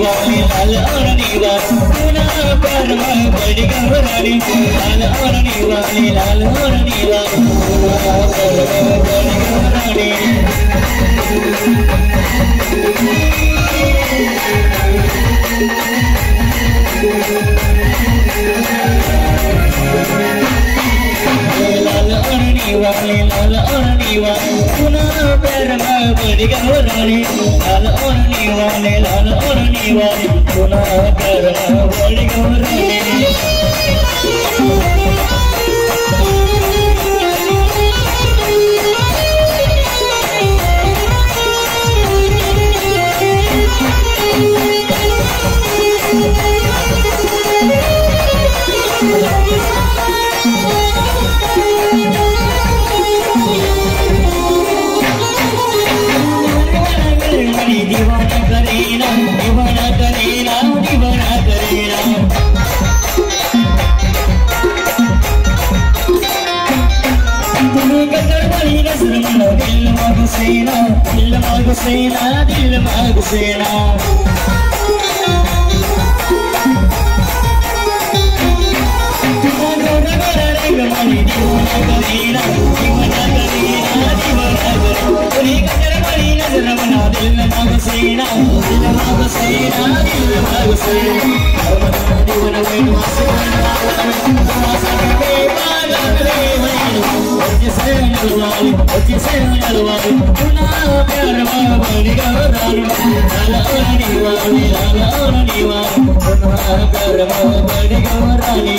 वाली लाल औरनी वाली पुना प्यार में बड़ी घबरानी लाल औरनी वाली लाल औरनी वाली पुना प्यार में बड़ी घबरानी लाल औरनी वाली पुना प्यार में बड़ी घबरानी लाल औरनी वाली पुना प्यार में बड़ी घबरानी दीवाना करेना दीवाना करेना दीवाना करेना तुम्हें कदर वाली नजर मना दिल मागसेना दिल मागसेना दिल मागसेना तुम्हारा नगर रंग वाली दीवाना करेना दीवाना करेना दीवाना करेना तुम्हें कदर वाली नजर मना दिल मागसेना दिल मागसेना दिल मागसेना दीवाना वेण वासना वासना के पाला रे जिसे नलवाली पुना प्यार में बड़ी घबरानी लाल औरनी वाली पुना प्यार में बड़ी घबरानी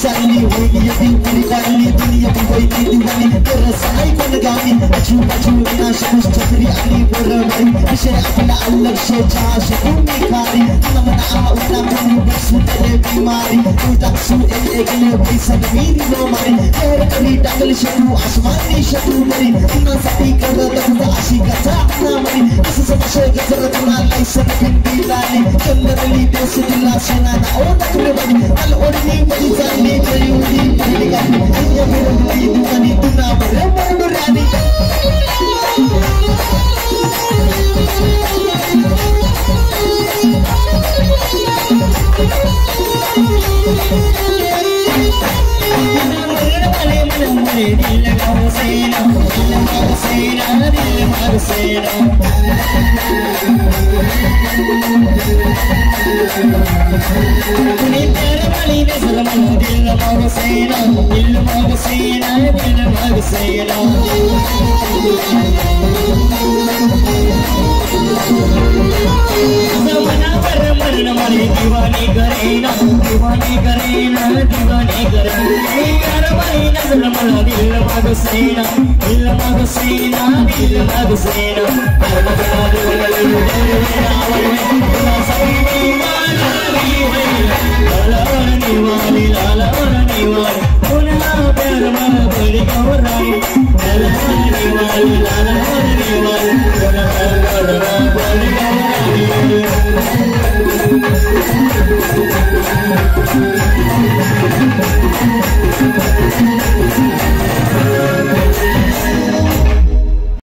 Suddenly, we get the pretty finally, dunia की कोई की दीवानी तेरा साई को लगामी अचू अचू बिना शमस चतरी अली बरबरी विषय अपना अलग से चाश तुमी खारी नमना उना मनु बसु तेरे बीमारी तू तक्सु एक ले पैसा मीरी लो मारी तेरे कली डगल शतु आसमानी शतु मरी तुना सती कर तक आशी का ना मरी इस सब से गजर तुना लाइसन पिंडी लाली चंद्रली देश दिला सेना ना ओ तकले बनी अल ओरनी बड़ी जानी जयूदी पहली गानी ये मेरे लिए दुकानी तुना बरे बरबरानी दिल मागसेना दिल मागसेना दिल मागसेना तुम्हें प्यार वाली नजर मना दिल मागसेना दिल मागसेना दिल मागसेना जमाना पर मरन वाली दीवानी करेना दीवानी करेना दीवानी करेना प्यार वाली नजर मना दिल मागसेना दिल मागसेना दिल मागसेना लाल औरनी वाली पुना प्यार में बड़ी घबरानी लाल औरनी वाली पुना प्यार में बड़ी घबरानी